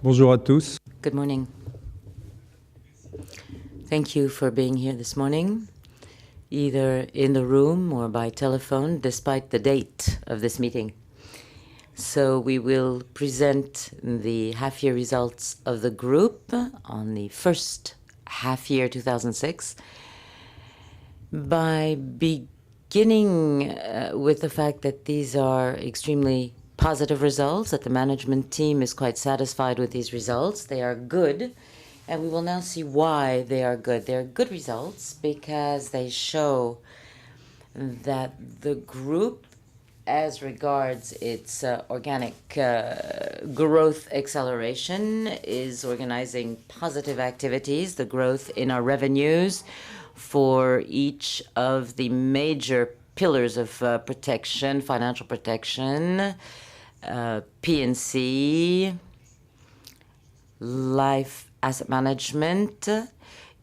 Bonjour à tous. Good morning. Thank you for being here this morning, either in the room or by telephone, despite the date of this meeting. So we will present the half-year results of the group on the first half-year 2006 by beginning with the fact that these are extremely positive results, that the management team is quite satisfied with these results. They are good, and we will now see why they are good. They are good results because they show that the group, as regards its organic growth acceleration, is organizing positive activities, the growth in our revenues for each of the major pillars of protection, financial protection, P&C, life asset management.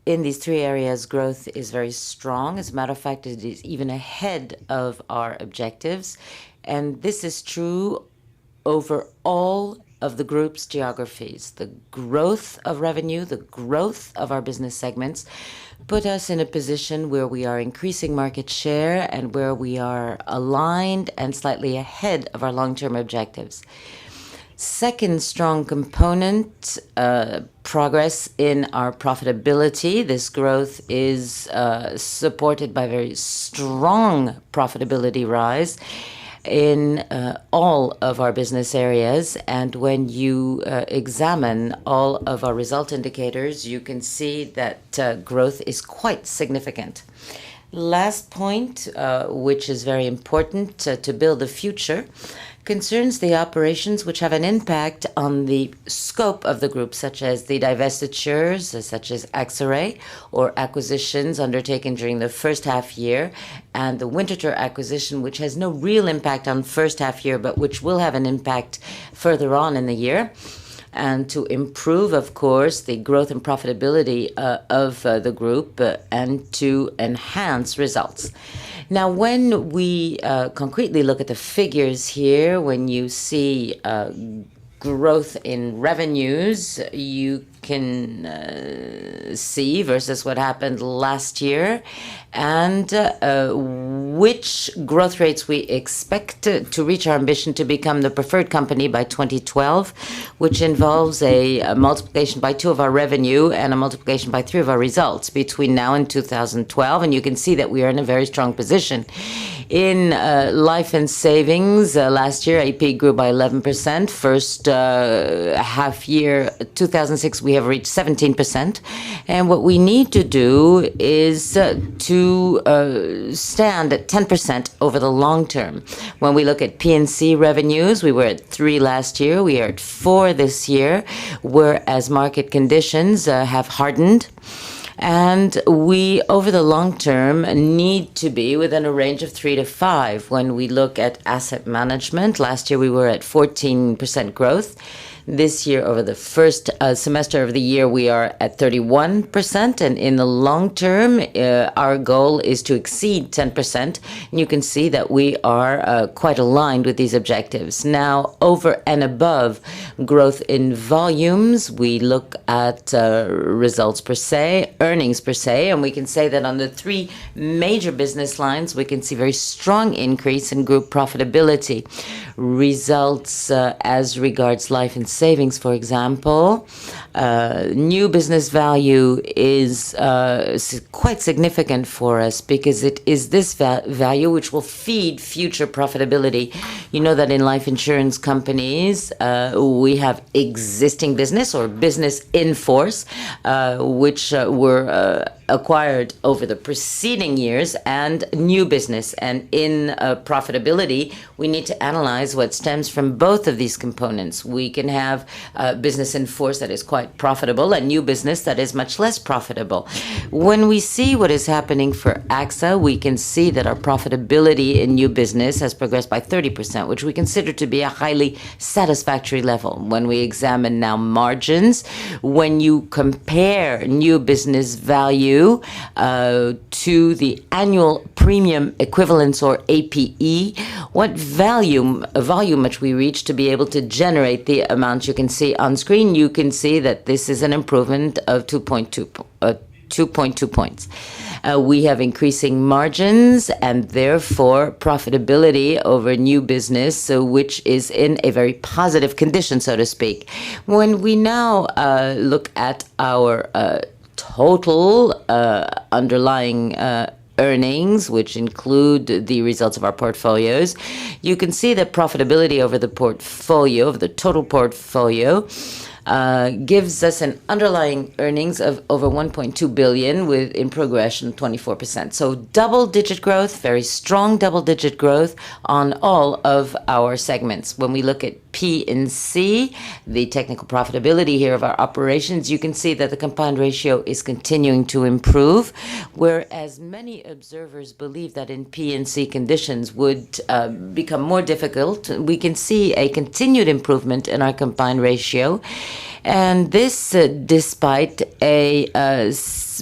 In these three areas, growth is very strong. As a matter of fact, it is even ahead of our objectives. And this is true over all of the group's geographies. The growth of revenue, the growth of our business segments put us in a position where we are increasing market share and where we are aligned and slightly ahead of our long-term objectives. Second strong component, progress in our profitability. This growth is supported by very strong profitability rise in all of our business areas. And when you examine all of our result indicators, you can see that growth is quite significant. Last point, which is very important to build the future, concerns the operations which have an impact on the scope of the group, such as the divestitures, such as AXA Re, or acquisitions undertaken during the first half year, and the Winterthur acquisition, which has no real impact on first half year, but which will have an impact further on in the year. And to improve, of course, the growth and profitability of the group and to enhance results. Now, when we concretely look at the figures here, when you see growth in revenues, you can see versus what happened last year and which growth rates we expect to reach our ambition to become the preferred company by 2012, which involves a multiplication by 2 of our revenue and a multiplication by 3 of our results between now and 2012. And you can see that we are in a very strong position. In life and savings, last year AP grew by 11%. First half year 2006, we have reached 17%. And what we need to do is to stand at 10% over the long term. When we look at P&C revenues, we were at 3 last year. We are at 4 this year, whereas market conditions have hardened. And we, over the long term, need to be within a range of 3 to 5. When we look at asset management, last year we were at 14% growth. This year, over the first semester of the year, we are at 31%. And in the long term, our goal is to exceed 10%. And you can see that we are quite aligned with these objectives. Now, over and above growth in volumes, we look at results per se, earnings per se, and we can say that on the 3 major business lines, we can see very strong increase in group profitability. Results as regards life and savings, for example, new business value is quite significant for us because it is this value which will feed future profitability. You know that in life insurance companies, we have existing business or business in force, which were acquired over the preceding years, and new business. And in profitability, we need to analyze what stems from both of these components. We can have business in force that is quite profitable and new business that is much less profitable. When we see what is happening for AXA, we can see that our profitability in new business has progressed by 30%, which we consider to be a highly satisfactory level. When we examine now margins, when you compare new business value value to the annual premium equivalence, or APE, what volume which we reach to be able to generate the amount you can see on screen. You can see that this is an improvement of 2.2 points. We have increasing margins and therefore profitability over new business, which is in a very positive condition, so to speak. When we now look at our total underlying earnings, which include the results of our portfolios, you can see that profitability over the portfolio, of the total portfolio, gives us an underlying earnings of over 1.2 billion, with in progression 24%. So double-digit growth, very strong double-digit growth on all of our segments. When we look at P&C, the technical profitability here of our operations, you can see that the combined ratio is continuing to improve, whereas many observers believe that in P&C conditions would become more difficult. We can see a continued improvement in our combined ratio, and this despite a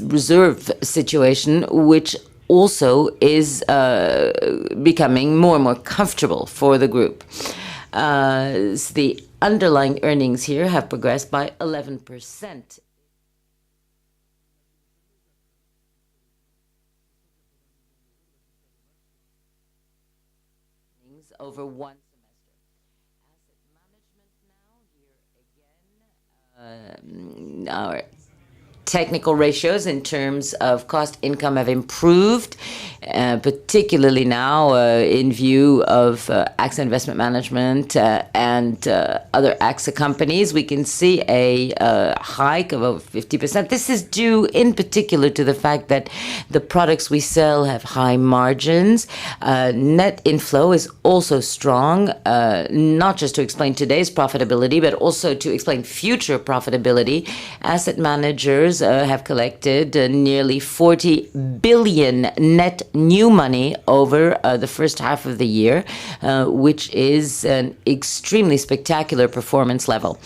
reserve situation which also is becoming more and more comfortable for the group. The underlying earnings here have progressed by 11%. Over one semester. Asset management now, here again, our technical ratios in terms of cost income have improved, particularly now in view of AXA Investment Management and other AXA companies. We can see a hike of over 50%. This is due in particular to the fact that the products we sell have high margins. Net inflow is also strong, not just to explain today's profitability, but also to explain future profitability. Asset managers have collected nearly 40 billion net new money over the first half of the year, which is an extremely spectacular performance level.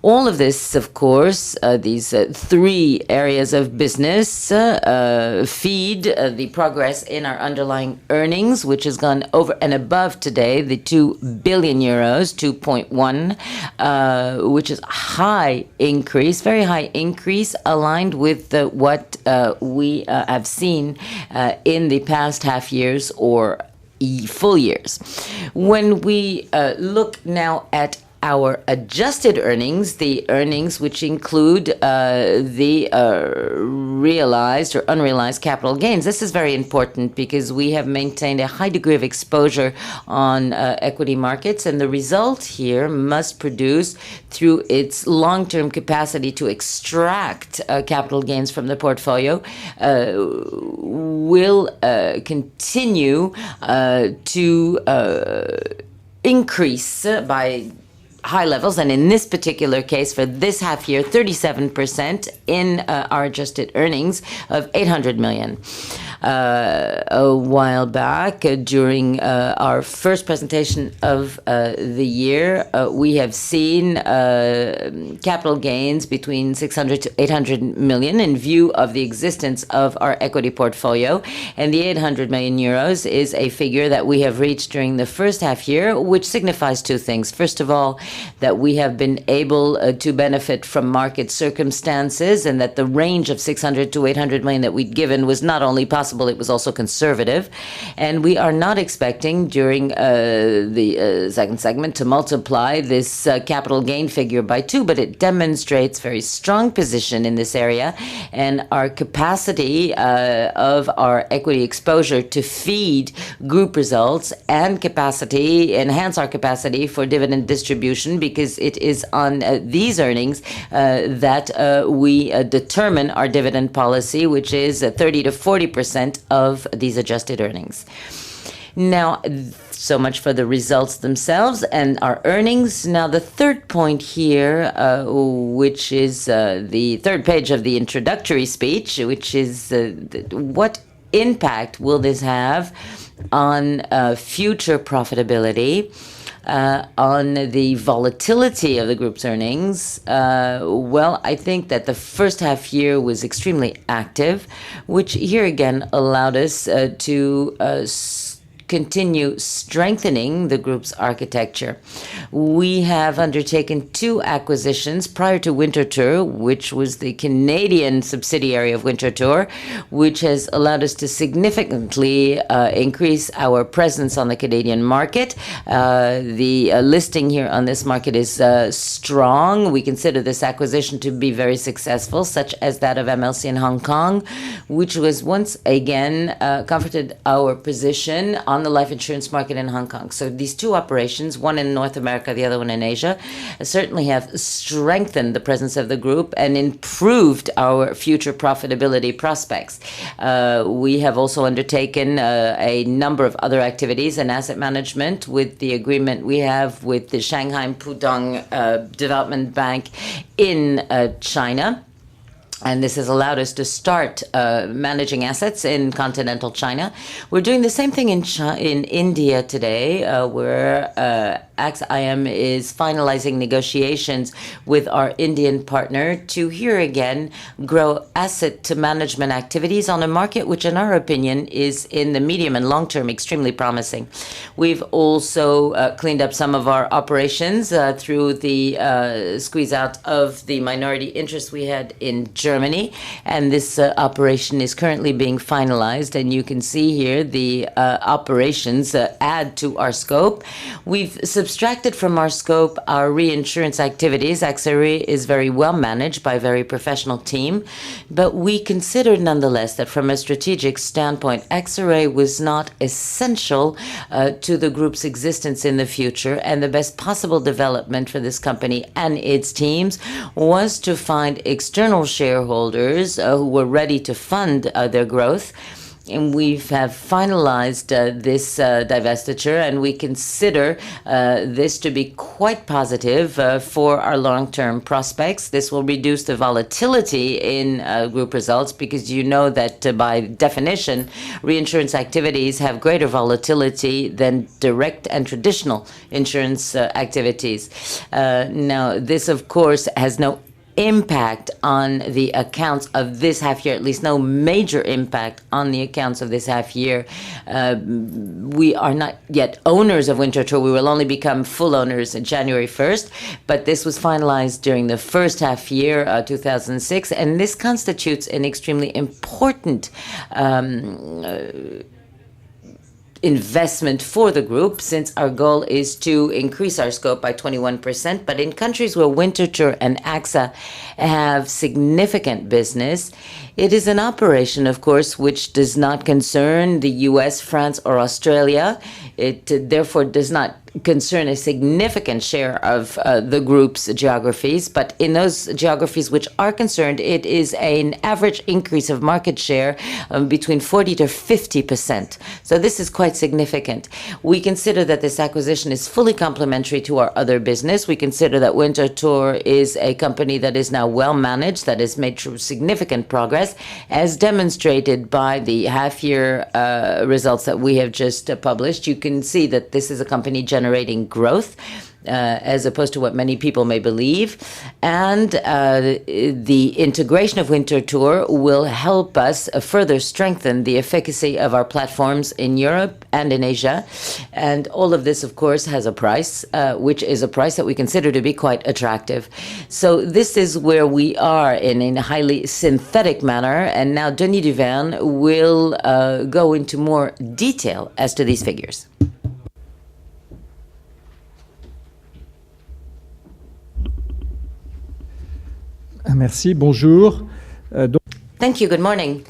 All of this, of course, these three areas of business feed the progress in our underlying earnings, which has gone over and above today the 2 billion euros, 2.1, which is a high increase, very high increase, aligned with what we have seen in the past half years or full years. When we look now at our adjusted earnings, the earnings which include the realized or unrealized capital gains. This is very important because we have maintained a high degree of exposure on equity markets, and the result here must produce, through its long-term capacity to extract capital gains from the portfolio, will continue to increase by high levels, and in this particular case, for this half year, 37% in our adjusted earnings of 800 million. A while back, during our first presentation of the year, we have seen capital gains between 600 to 800 million in view of the existence of our equity portfolio, and the 800 million euros is a figure that we have reached during the first half year, which signifies two things. First of all, that we have been able to benefit from market circumstances, and that the range of 600 to 800 million that we'd given was not only possible, it was also conservative. And we are not expecting during the second segment to multiply this capital gain figure by 2, but it demonstrates very strong position in this area and our capacity of our equity exposure to feed group results and enhance our capacity for dividend distribution, because it is on these earnings that we determine our dividend policy, which is 30 to 40% of these adjusted earnings. Now, so much for the results themselves and our earnings. Now, the third point here, which is the third page of the introductory speech, which is what impact will this have on future profitability? On the volatility of the group's earnings, well, I think that the first half year was extremely active, which here again allowed us to continue strengthening the group's architecture. We have undertaken 2 acquisitions prior to Winterthur, which was the Canadian subsidiary of Winterthur, which has allowed us to significantly increase our presence on the Canadian market. The listing here on this market is strong. We consider this acquisition to be very successful, such as that of MLC in Hong Kong, which was once again comforted our position on the life insurance market in Hong Kong. So these 2 operations, one in North America, the other one in Asia, certainly have strengthened the presence of the group and improved our future profitability prospects. We have also undertaken a number of other activities in asset management with the agreement we have with the Shanghai Pudong Development Bank in China. And this has allowed us to start managing assets in continental China. We're doing the same thing in India today, where AXA IM is finalizing negotiations with our Indian partner to here again grow asset to management activities on a market which, in our opinion, is in the medium and long term extremely promising. We've also cleaned up some of our operations through the squeeze out of the minority interest we had in Germany, and this operation is currently being finalized, and you can see here the operations add to our scope. We've subtracted from our scope our reinsurance activities. AXA Re is very well managed by a very professional team, but we considered nonetheless that from a strategic standpoint, AXA Re was not essential to the group's existence in the future, and the best possible development for this company and its teams was to find external shareholders who were ready to fund their growth. And we have finalized this divestiture, and we consider this to be quite positive for our long-term prospects. This will reduce the volatility in group results, because you know that by definition, reinsurance activities have greater volatility than direct and traditional insurance activities. Now, this, of course, has no impact on the accounts of this half year, at least no major impact on the accounts of this half year. We are not yet owners of Winterthur. We will only become full owners on January 1st, but this was finalized during the first half year, 2006, and this constitutes an extremely important investment for the group, since our goal is to increase our scope by 21%. But in countries where Winterthur and AXA have significant business, it is an operation, of course, which does not concern the US, France, or Australia. It therefore does not concern a significant share of the group's geographies, but in those geographies which are concerned, it is an average increase of market share between 40 to 50%. So this is quite significant. We consider that this acquisition is fully complementary to our other business. We consider that Winterthur is a company that is now well managed, that has made significant progress, as demonstrated by the half-year results that we have just published. You can see that this is a company generating growth, as opposed to what many people may believe. And the integration of Winterthur will help us further strengthen the efficacy of our platforms in Europe and in Asia. And all of this, of course, has a price, which is a price that we consider to be quite attractive. So this is where we are in a highly synthetic manner. And now Denis Duverne will go into more detail as to these figures. Merci, bonjour. Thank you, good morning.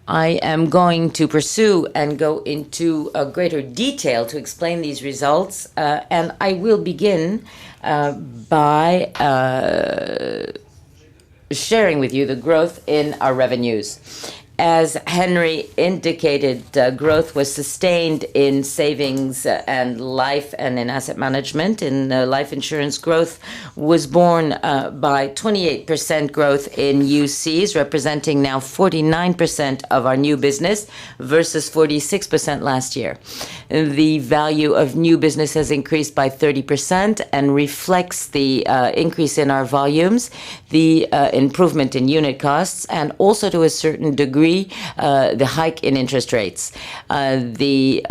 I am going to pursue and go into greater detail to explain these results, and I will begin by sharing with you the growth in our revenues. As Henry indicated, growth was sustained in savings and life and in asset management. In life insurance, growth was borne by 28% growth in UCs, representing now 49% of our new business versus 46% last year. The value of new business has increased by 30% and reflects the increase in our volumes, the improvement in unit costs, and also to a certain degree, the hike in interest rates. The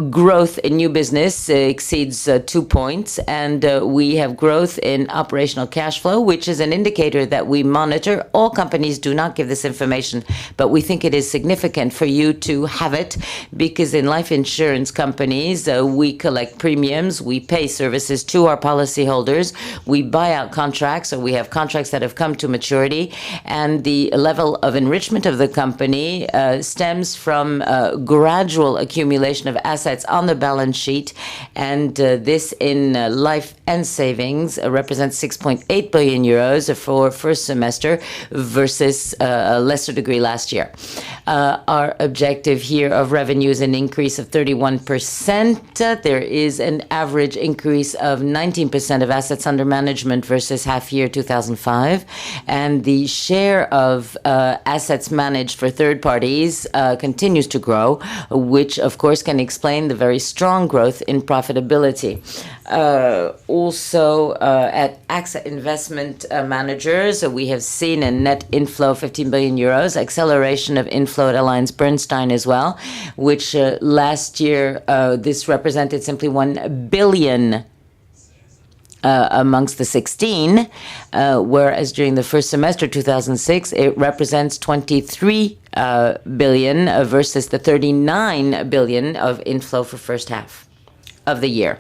growth in new business exceeds 2 points, and we have growth in operational cash flow, which is an indicator that we monitor. All companies do not give this information, but we think it is significant for you to have it, because in life insurance companies, we collect premiums, we pay services to our policyholders, we buy out contracts, or we have contracts that have come to maturity, and the level of enrichment of the company stems from gradual accumulation of assets on the balance sheet, and this in life and savings represents 6.8 billion euros for first semester versus a lesser degree last year. Our objective here of revenue is an increase of 31%. There is an average increase of 19% of assets under management versus half year 2005, and the share of assets managed for third parties continues to grow, which of course can explain the very strong growth in profitability. Also, at AXA Investment Managers, we have seen a net inflow of 15 billion euros, acceleration of inflow at AllianceBernstein as well, which last year this represented simply 1 billion amongst the 16, whereas during the first semester 2006 it represents 23 billion versus the 39 billion of inflow for first half of the year.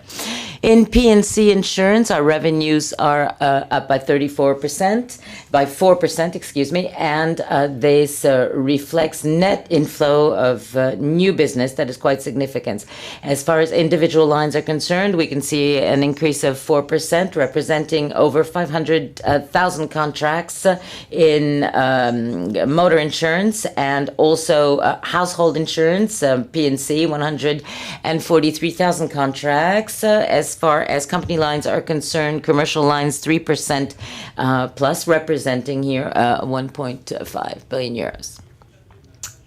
In P&C insurance, our revenues are up by 4%, excuse me, and this reflects net inflow of new business that is quite significant. As far as individual lines are concerned, we can see an increase of 4%, representing over 500,000 contracts in motor insurance, and also household insurance, P&C, 143,000 contracts. As far as company lines are concerned, commercial lines 3% plus, representing here 1.5 billion euros.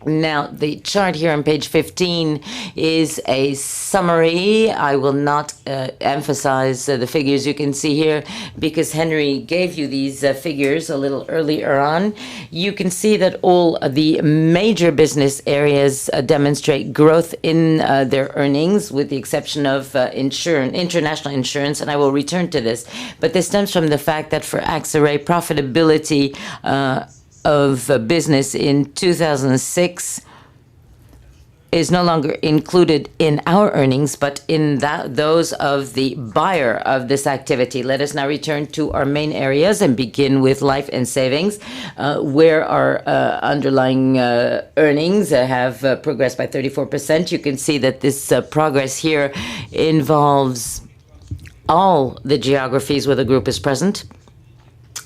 Now, the chart here on page 15 is a summary. I will not emphasize the figures you can see here because Henry gave you these figures a little earlier on. You can see that all the major business areas demonstrate growth in their earnings, with the exception of international insurance, and I will return to this. But this stems from the fact that for AXA Re, profitability of business in 2006 is no longer included in our earnings, but in those of the buyer of this activity. Let us now return to our main areas and begin with life and savings, where our underlying earnings have progressed by 34%. You can see that this progress here involves all the geographies where the group is present.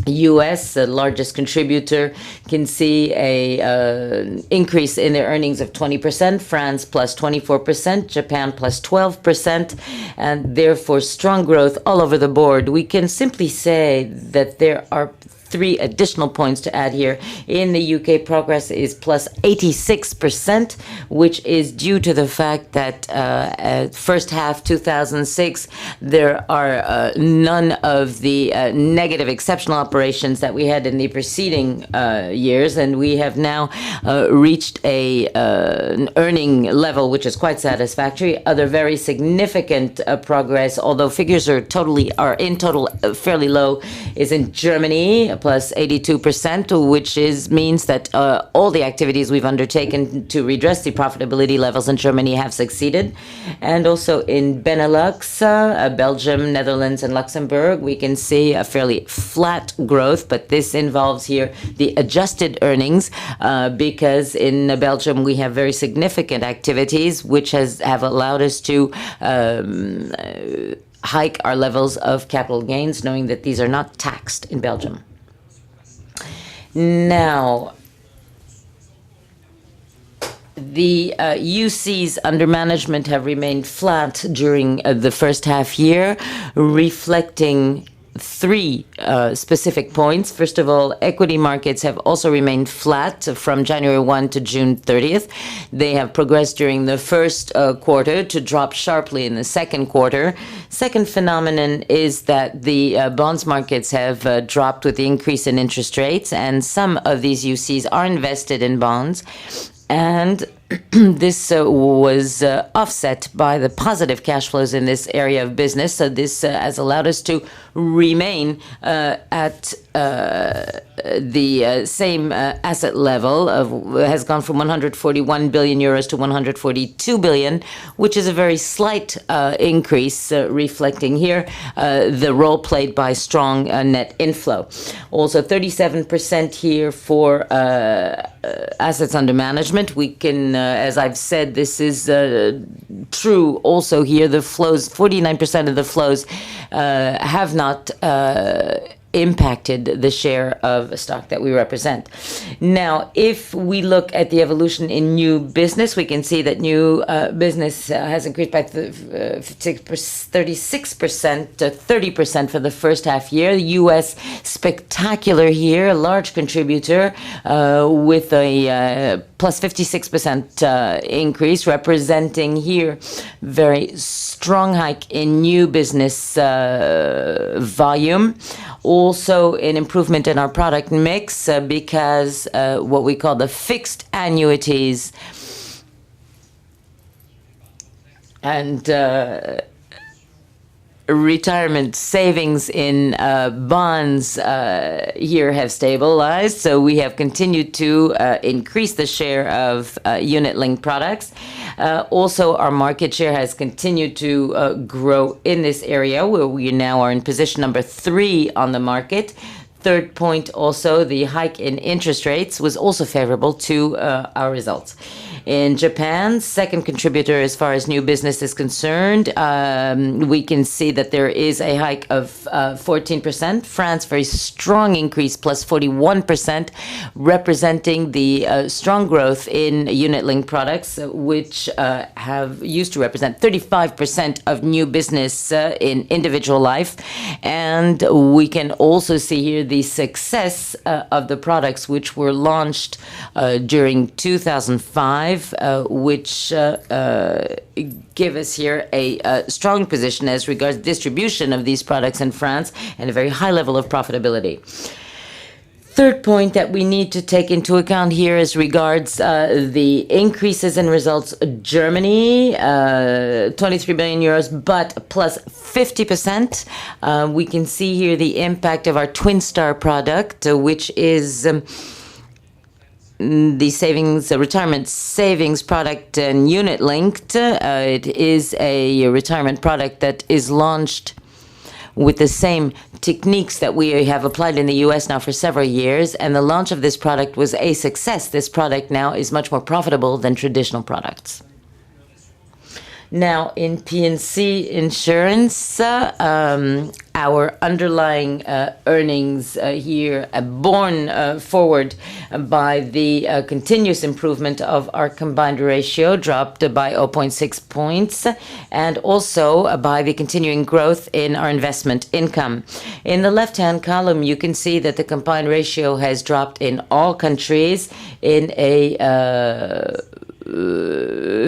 U.S., the largest contributor, can see a increase in their earnings of 20%, France plus 24%, Japan plus 12%, and therefore strong growth all over the board. We can simply say that there are 3 additional points to add here. In the UK, progress is plus 86%, which is due to the fact that first half 2006, there are none of the negative exceptional operations that we had in the preceding years, and we have now reached an earning level which is quite satisfactory. Other very significant progress, although figures are in total fairly low, is in Germany, plus 82%, which means that all the activities we've undertaken to redress the profitability levels in Germany have succeeded. And also in Benelux, Belgium, Netherlands, and Luxembourg, we can see a fairly flat growth, but this involves here the adjusted earnings, because in Belgium we have very significant activities which have allowed us to hike our levels of capital gains, knowing that these are not taxed in Belgium. Now, the UCs under management have remained flat during the first half year, reflecting three specific points. First of all, equity markets have also remained flat from January 1 to June 30th. They have progressed during the first quarter to drop sharply in the second quarter. Second phenomenon is that the bonds markets have dropped with the increase in interest rates, and some of these UCs are invested in bonds. And this was offset by the positive cash flows in this area of business. So this has allowed us to remain at the same asset level has gone from 141 billion euros to 142 billion, which is a very slight increase, reflecting here the role played by strong net inflow. Also 37% here for assets under management. We can, as I've said, this is true also here. The flows, 49% of the flows have not impacted the share of stock that we represent. Now, if we look at the evolution in new business, we can see that new business has increased by 36% to 30% for the first half year. The U.S. spectacular here, a large contributor with a plus 56% increase, representing here very strong hike in new business volume. Also an improvement in our product mix because what we call the fixed annuities and retirement savings in bonds here have stabilized. So we have continued to increase the share of unit-linked products. Also, our market share has continued to grow in this area, where we now are in position number 3 on the market. Third point, also, the hike in interest rates was also favorable to our results. In Japan, second contributor as far as new business is concerned, we can see that there is a hike of 14%. France, very strong increase, plus 41%, representing the strong growth in unit-linked products, which have used to represent 35% of new business in individual life. And we can also see here the success of the products which were launched during 2005, which give us here a strong position as regards distribution of these products in France and a very high level of profitability. Third point that we need to take into account here as regards the increases in results. Germany, 23 billion euros, but plus 50%. We can see here the impact of our Twin Star product, which is the savings, retirement savings product and unit linked. It is a retirement product that is launched with the same techniques that we have applied in the US now for several years, and the launch of this product was a success. This product now is much more profitable than traditional products. Now, in P&C insurance, our underlying earnings here are borne forward by the continuous improvement of our combined ratio, dropped by 0.6 points, and also by the continuing growth in our investment income. In the left-hand column, you can see that the combined ratio has dropped in all countries in a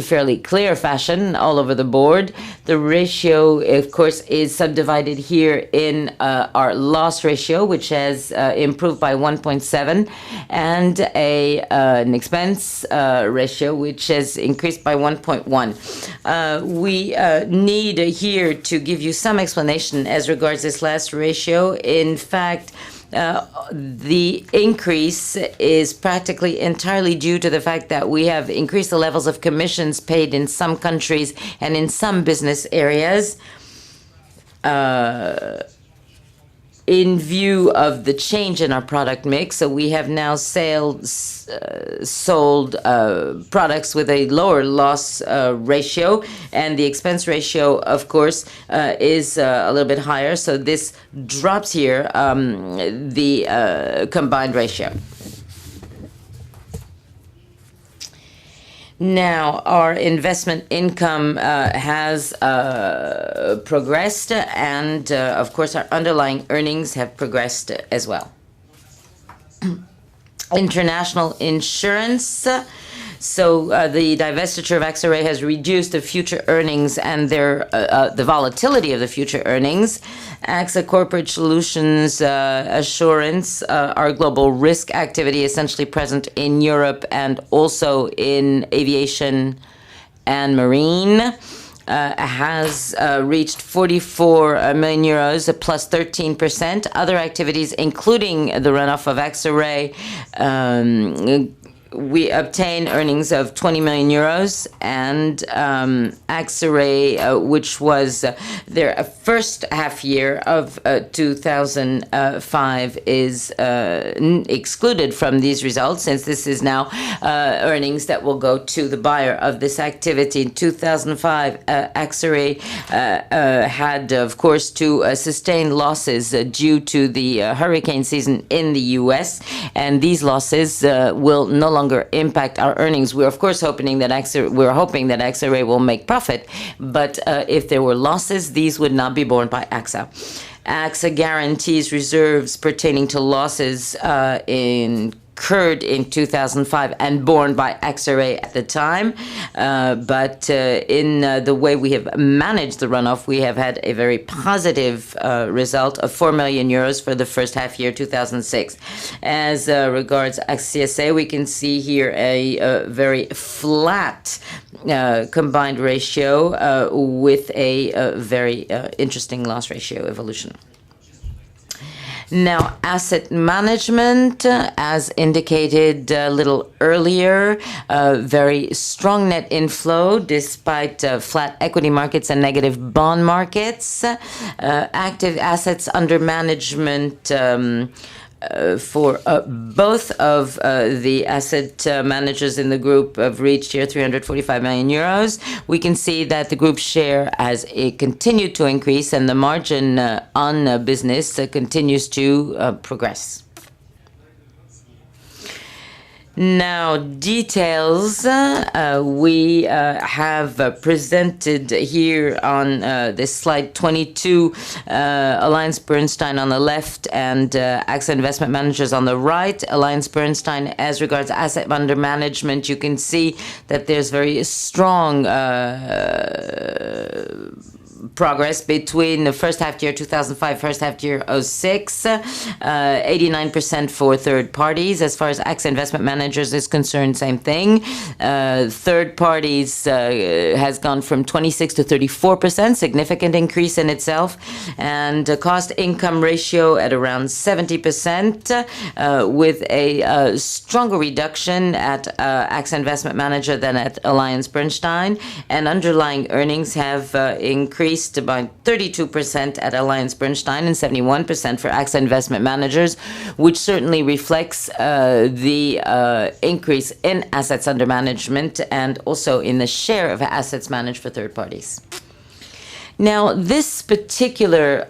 fairly clear fashion all over the board. The ratio, of course, is subdivided here in our loss ratio, which has improved by 1.7, and an expense ratio, which has increased by 1.1. We need here to give you some explanation as regards this last ratio. In fact, the increase is practically entirely due to the fact that we have increased the levels of commissions paid in some countries and in some business areas. In view of the change in our product mix, so we have now sold products with a lower loss ratio, and the expense ratio, of course, is a little bit higher. So this drops here the combined ratio. Now, our investment income has progressed, and of course, our underlying earnings have progressed as well. International insurance. So the divestiture of AXA Re has reduced the future earnings and the volatility of the future earnings. AXA Corporate Solutions Assurance, our global risk activity, essentially present in Europe and also in aviation and marine, has reached 44 million euros, plus 13%. Other activities, including the runoff of AXA Re, we obtain earnings of 20 million euros, and AXA Re, which was their first half year of 2005, is excluded from these results, since this is now earnings that will go to the buyer of this activity. In 2005, AXA Re had, of course, to sustain losses due to the hurricane season in the U.S., and these losses will no longer impact our earnings. We're of course hoping that AXA Re will make profit, but if there were losses, these would not be borne by AXA. AXA guarantees reserves pertaining to losses incurred in 2005 and borne by AXA Re at the time, but in the way we have managed the runoff, we have had a very positive result of 4 million euros for the first half year 2006. As regards AXA CSA, we can see here a very flat combined ratio with a very interesting loss ratio evolution. Now, asset management, as indicated a little earlier, very strong net inflow despite flat equity markets and negative bond markets. Active assets under management for both of the asset managers in the group have reached here 345 million euros. We can see that the group share has continued to increase, and the margin on business continues to progress. Now, details we have presented here on this slide 22, AllianceBernstein on the left and AXA Investment Managers on the right. AllianceBernstein, as regards asset under management, you can see that there's very strong progress between the first half year 2005, first half year 06, 89% for third parties. As far as AXA Investment Managers is concerned, same thing. Third parties has gone from 26 to 34%, significant increase in itself, and cost income ratio at around 70%, with a stronger reduction at AXA Investment Manager than at AllianceBernstein, and underlying earnings have increased by 32% at AllianceBernstein and 71% for AXA Investment Managers, which certainly reflects the increase in assets under management and also in the share of assets managed for third parties. Now, this particular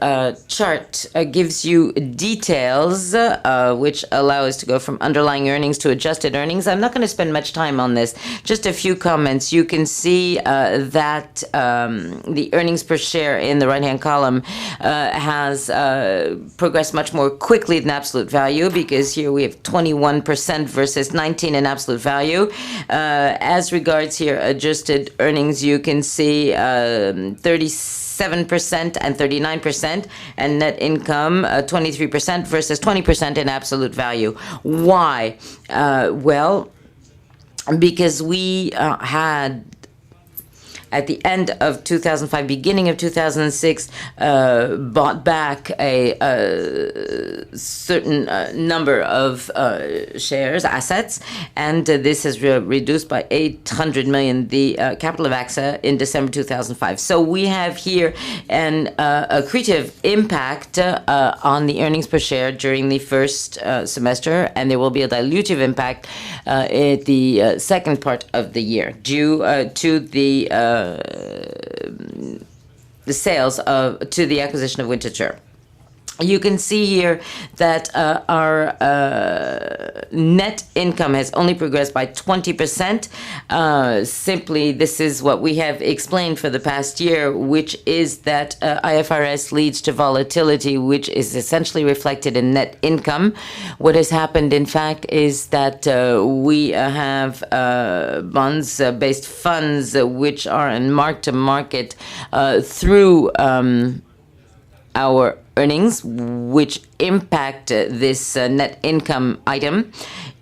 chart gives you details which allow us to go from underlying earnings to adjusted earnings. I'm not going to spend much time on this. Just a few comments. You can see that the earnings per share in the right-hand column has progressed much more quickly than absolute value, because here we have 21% versus 19% in absolute value. As regards here adjusted earnings, you can see 37% and 39%, and net income 23% versus 20% in absolute value. Why? Well, because we had, at the end of 2005, beginning of 2006, bought back a certain number of shares, assets, and this has reduced by 800 million the capital of AXA in December 2005. So we have here an accretive impact on the earnings per share during the first semester, and there will be a dilutive impact at the second part of the year due to the sales to the acquisition of Winterthur. You can see here that our net income has only progressed by 20%. Simply, this is what we have explained for the past year, which is that IFRS leads to volatility, which is essentially reflected in net income. What has happened, in fact, is that we have bonds-based funds which are in mark-to-market through our earnings, which impact this net income item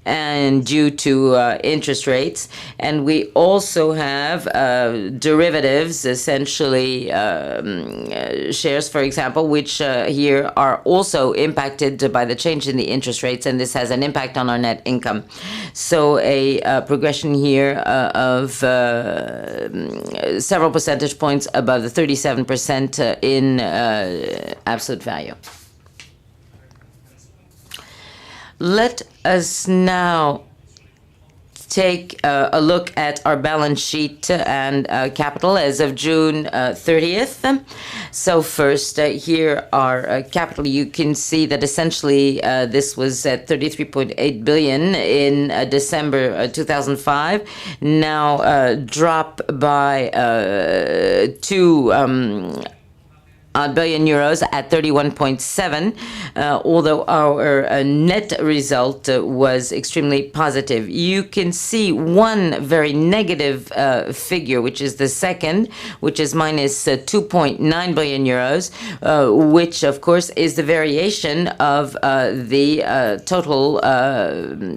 and due to interest rates. And we also have derivatives, essentially shares, for example, which here are also impacted by the change in the interest rates, and this has an impact on our net income. So a progression here of several percentage points above the 37% in absolute value. Let us now take a look at our balance sheet and capital as of June 30th. So first, here our capital. You can see that essentially this was at 33.8 billion in December 2005. Now drop by 2 billion euros at 31.7, although our net result was extremely positive. You can see one very negative figure, which is the second, which is minus 2.9 billion euros, which of course is the variation of the total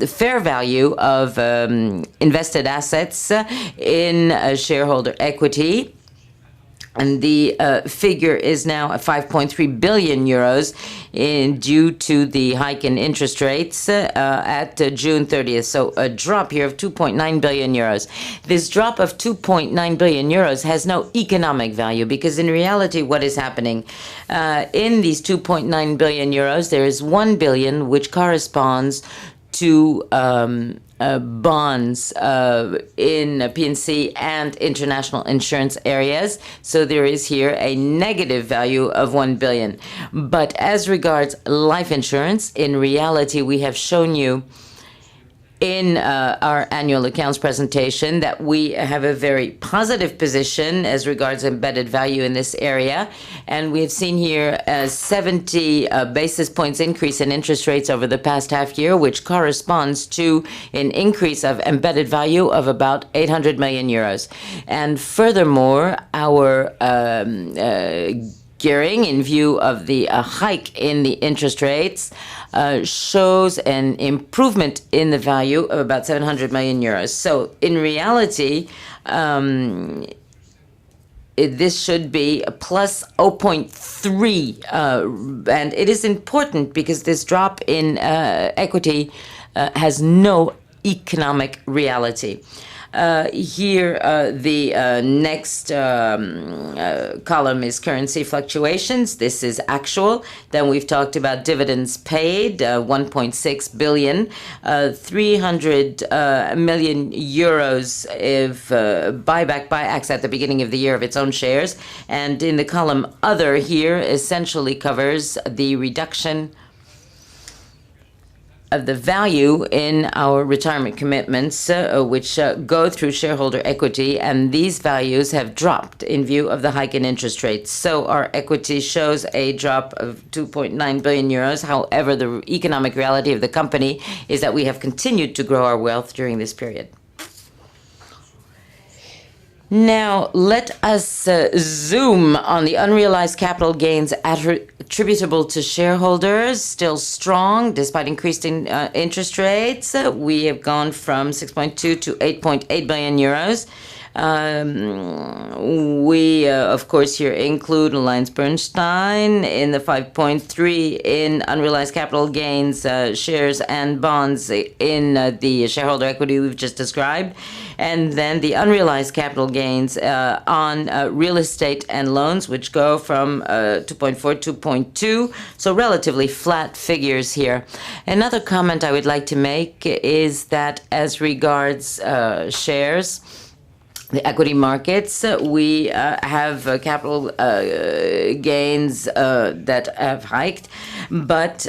fair value of invested assets in shareholder equity. And the figure is now at 5.3 billion euros due to the hike in interest rates at June 30th. So a drop here of 2.9 billion euros. This drop of 2.9 billion euros has no economic value because in reality what is happening in these 2.9 billion euros, there is 1 billion which corresponds to bonds in P&C and international insurance areas. So there is here a negative value of 1 billion. But as regards life insurance, in reality, we have shown you in our annual accounts presentation that we have a very positive position as regards embedded value in this area. And we have seen here a 70 basis points increase in interest rates over the past half year, which corresponds to an increase of embedded value of about 800 million euros. And furthermore, our gearing in view of the hike in the interest rates shows an improvement in the value of about 700 million euros. So in reality, this should be a plus 0.3, and it is important because this drop in equity has no economic reality. Here, the next column is currency fluctuations. This is actual. Then we've talked about dividends paid, 1.6 billion, 300 million euros of buyback by AXA at the beginning of the year of its own shares. And in the column other here essentially covers the reduction of the value in our retirement commitments, which go through shareholder equity, and these values have dropped in view of the hike in interest rates. So our equity shows a drop of 2.9 billion euros. However, the economic reality of the company is that we have continued to grow our wealth during this period. Now, let us zoom on the unrealized capital gains attributable to shareholders, still strong despite increasing interest rates. We have gone from 6.2 to 8.8 billion euros. We, of course, here include AllianceBernstein in the 5.3 in unrealized capital gains, shares and bonds in the shareholder equity we've just described. And then the unrealized capital gains on real estate and loans, which go from 2.4 to 2.2, so relatively flat figures here. Another comment I would like to make is that as regards shares, the equity markets, we have capital gains that have hiked, but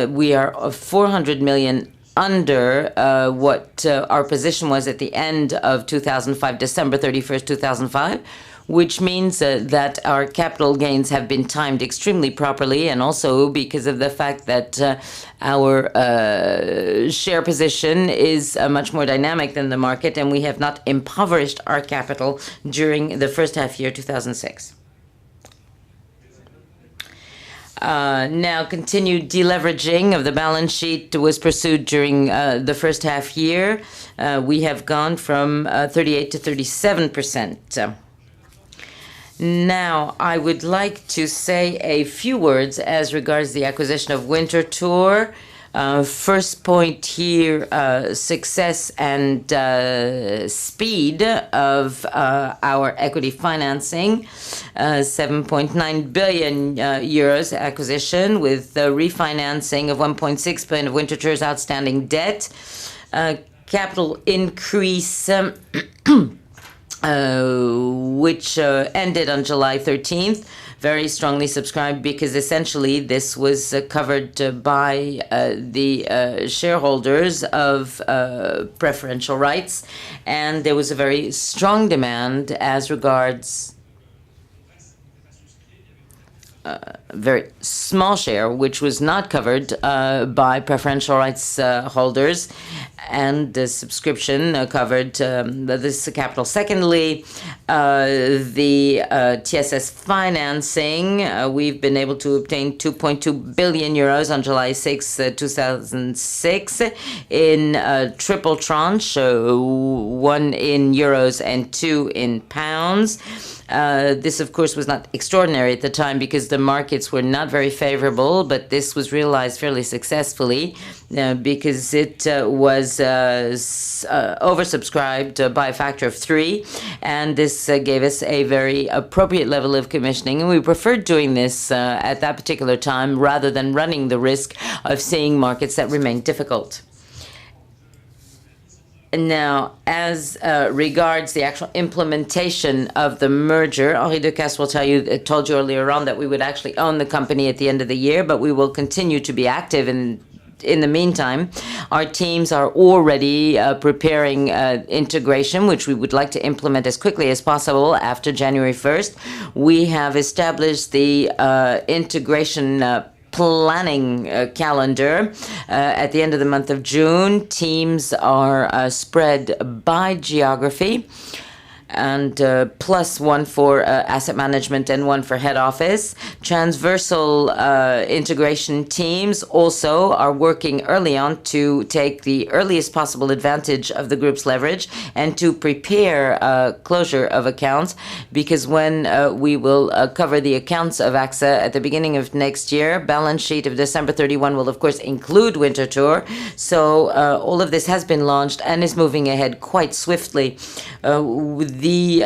we are 400 million under what our position was at the end of 2005, December 31st, 2005, which means that our capital gains have been timed extremely properly, and also because of the fact that our share position is much more dynamic than the market, and we have not impoverished our capital during the first half year 2006. Now, continued deleveraging of the balance sheet was pursued during the first half year. We have gone from 38 to 37%. Now, I would like to say a few words as regards the acquisition of Winterthur. First point here, success and speed of our equity financing. 7.9 billion euros acquisition with the refinancing of 1.6 billion of Winterthur's outstanding debt. Capital increase which ended on July 13th, very strongly subscribed, because essentially this was covered by the shareholders of preferential rights, and there was a very strong demand as regards very small share, which was not covered by preferential rights holders, and the subscription covered this capital. Secondly, the TSS financing, we've been able to obtain 2.2 billion euros on July 6, 2006, in triple tranche, one in euros and two in pounds. This, of course, was not extraordinary at the time because the markets were not very favorable, but this was realized fairly successfully because it was oversubscribed by a factor of 3, and this gave us a very appropriate level of commissioning, and we preferred doing this at that particular time rather than running the risk of seeing markets that remain difficult. Now, as regards the actual implementation of the merger, Henri de Castries will told you earlier on that we would actually own the company at the end of the year, but we will continue to be active in the meantime. Our teams are already preparing integration, which we would like to implement as quickly as possible after January 1st. We have established the integration planning calendar at the end of the month of June. Teams are spread by geography, and plus one for asset management and one for head office. Transversal integration teams also are working early on to take the earliest possible advantage of the group's leverage and to prepare closure of accounts, because when we will cover the accounts of AXA at the beginning of next year, balance sheet of December 31 will of course include Winterthur. So all of this has been launched and is moving ahead quite swiftly. The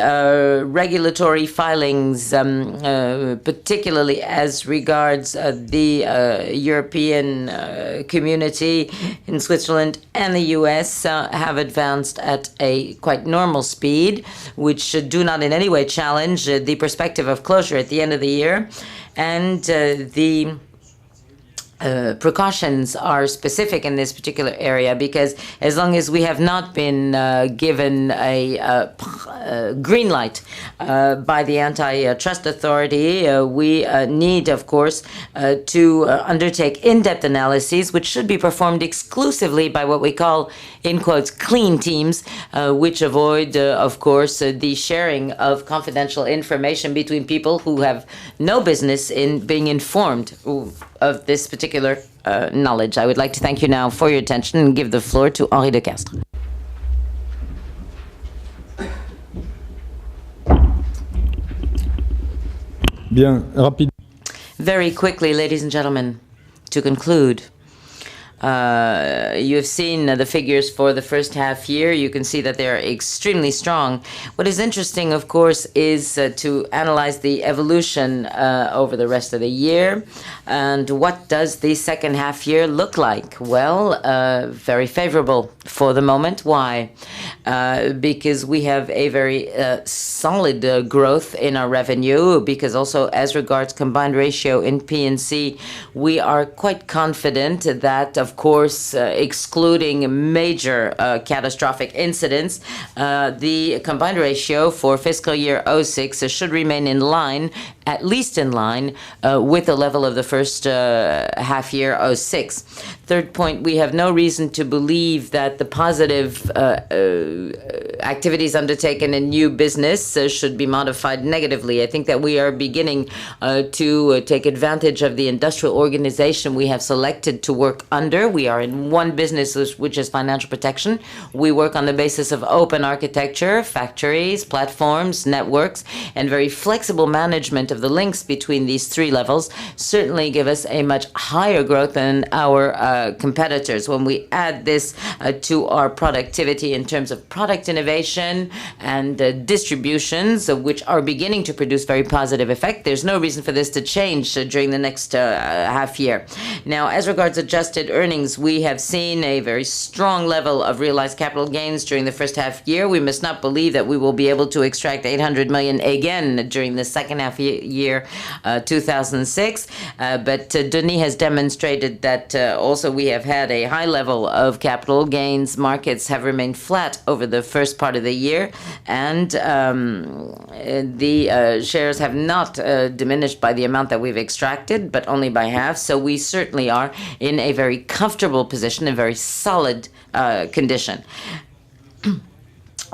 regulatory filings, particularly as regards the European community in Switzerland and the US, have advanced at a quite normal speed, which do not in any way challenge the perspective of closure at the end of the year. And the precautions are specific in this particular area, because as long as we have not been given a green light by the antitrust authority, we need, of course, to undertake in-depth analyses, which should be performed exclusively by what we call, in quotes, clean teams, which avoid, of course, the sharing of confidential information between people who have no business in being informed of this particular knowledge. I would like to thank you now for your attention and give the floor to Henri de Castries. Bien, rapide. Very quickly, ladies and gentlemen, to conclude, You've seen the figures for the first half year. You can see that they're extremely strong. What is interesting, of course, is to analyze the evolution over the rest of the year. And what does the second half year look like? Well, very favorable for the moment. Why? Because we have a very solid growth in our revenue, because also as regards combined ratio in P&C, we are quite confident that, of course, excluding major catastrophic incidents, the combined ratio for fiscal year 06 should remain in line, at least in line, with the level of the first half year 06. Third point, we have no reason to believe that the positive activities undertaken in new business should be modified negatively. I think that we are beginning to take advantage of the industrial organization we have selected to work under. We are in one business, which is financial protection. We work on the basis of open architecture, factories, platforms, networks, and very flexible management of the links between these three levels certainly give us a much higher growth than our competitors. When we add this to our productivity in terms of product innovation and distributions, which are beginning to produce very positive effect, there's no reason for this to change during the next half year. Now, as regards adjusted earnings, we have seen a very strong level of realized capital gains during the first half year. We must not believe that we will be able to extract 800 million again during the second half year 2006. But Denis has demonstrated that also we have had a high level of capital gains. Markets have remained flat over the first part of the year, and the shares have not diminished by the amount that we've extracted, but only by half. So we certainly are in a very comfortable position, a very solid condition.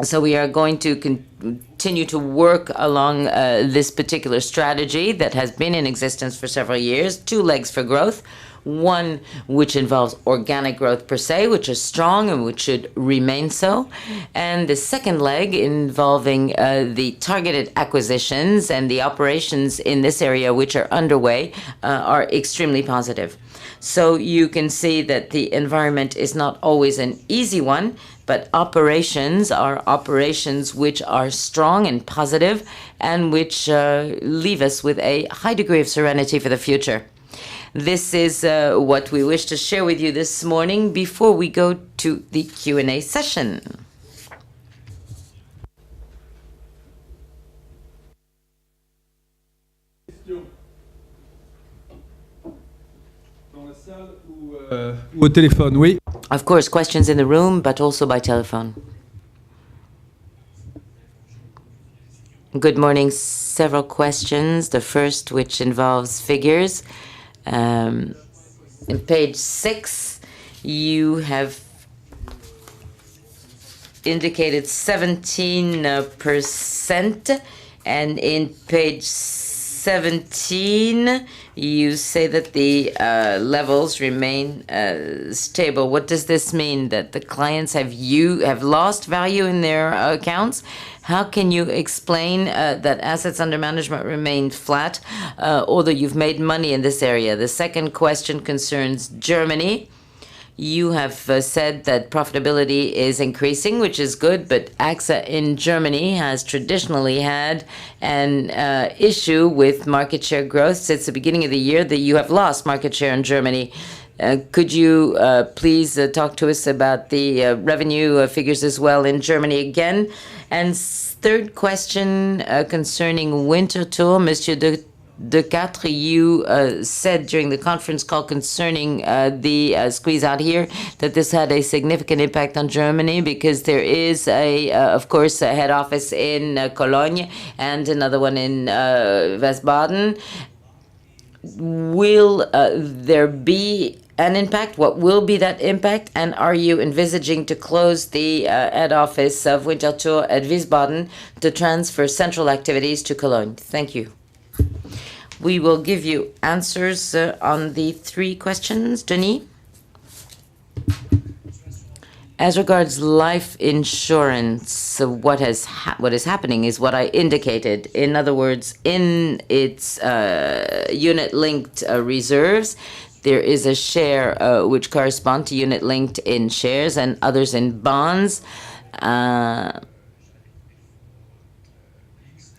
So we are going to continue to work along this particular strategy that has been in existence for several years. Two legs for growth. One which involves organic growth per se, which is strong and which should remain so. And the second leg involving the targeted acquisitions and the operations in this area which are underway are extremely positive. So you can see that the environment is not always an easy one, but operations are operations which are strong and positive and which leave us with a high degree of serenity for the future. This is what we wish to share with you this morning before we go to the Q&A session. Au téléphone, oui. Of course, questions in the room, but also by telephone. Good morning. Several questions. The first, which involves figures. In page 6, you have indicated 17%, and in page 17, you say that the levels remain stable. What does this mean? That the clients have lost value in their accounts? How can you explain that assets under management remain flat, although you've made money in this area? The second question concerns Germany. You have said that profitability is increasing, which is good, but AXA in Germany has traditionally had an issue with market share growth since the beginning of the year, that you have lost market share in Germany. Could you please talk to us about the revenue figures as well in Germany again? And third question concerning Winterthur, Monsieur Decâtre, you said during the conference call concerning the squeeze out here that this had a significant impact on Germany because there is, of course, a head office in Cologne and another one in Wiesbaden. Will there be an impact? What will be that impact? And are you envisaging to close the head office of Winterthur at Wiesbaden to transfer central activities to Cologne? Thank you. We will give you answers on the three questions. Denis? As regards life insurance, what is happening is what I indicated. In other words, in its unit-linked reserves, There is a share which correspond to unit-linked in shares and others in bonds,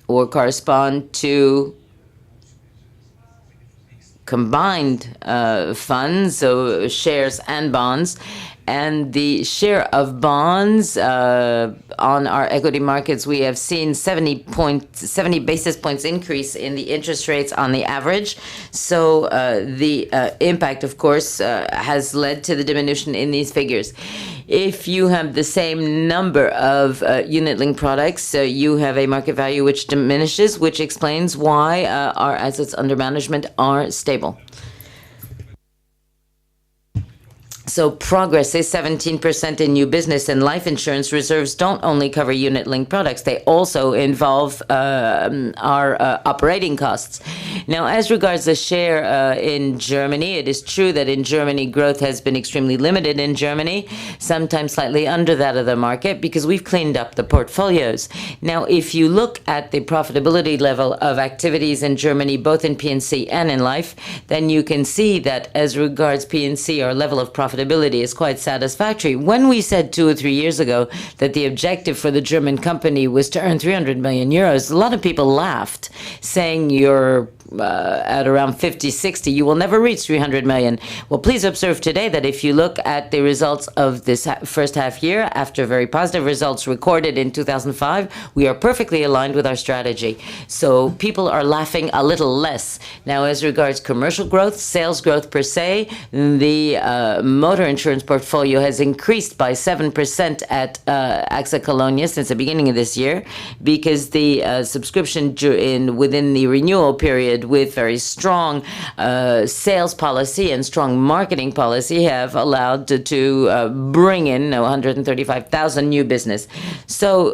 or correspond to combined funds, so shares and bonds. And the share of bonds on our equity markets, we have seen 70 basis points increase in the interest rates on the average. So the impact, of course, has led to the diminution in these figures. If you have the same number of unit-linked products, you have a market value which diminishes, which explains why our assets under management are stable. So progress is 17% in new business, and life insurance reserves don't only cover unit-linked products, they also involve our operating costs. Now, as regards the share in Germany, it is true that in Germany growth has been extremely limited in Germany, sometimes slightly under that of the market, because we've cleaned up the portfolios. Now, if you look at the profitability level of activities in Germany, both in P&C and in life, then you can see that as regards P&C, our level of profitability is quite satisfactory. When we said 2 or 3 years ago that the objective for the German company was to earn 300 million euros, a lot of people laughed, saying you're at around 50, 60, you will never reach 300 million. Well, please observe today that if you look at the results of this first half year, after very positive results recorded in 2005, we are perfectly aligned with our strategy. So people are laughing a little less. Now, as regards commercial growth, sales growth per se, the motor insurance portfolio has increased by 7% at AXA Colonia since the beginning of this year, because the subscription within the renewal period with very strong sales policy and strong marketing policy have allowed to bring in 135,000 new business. So,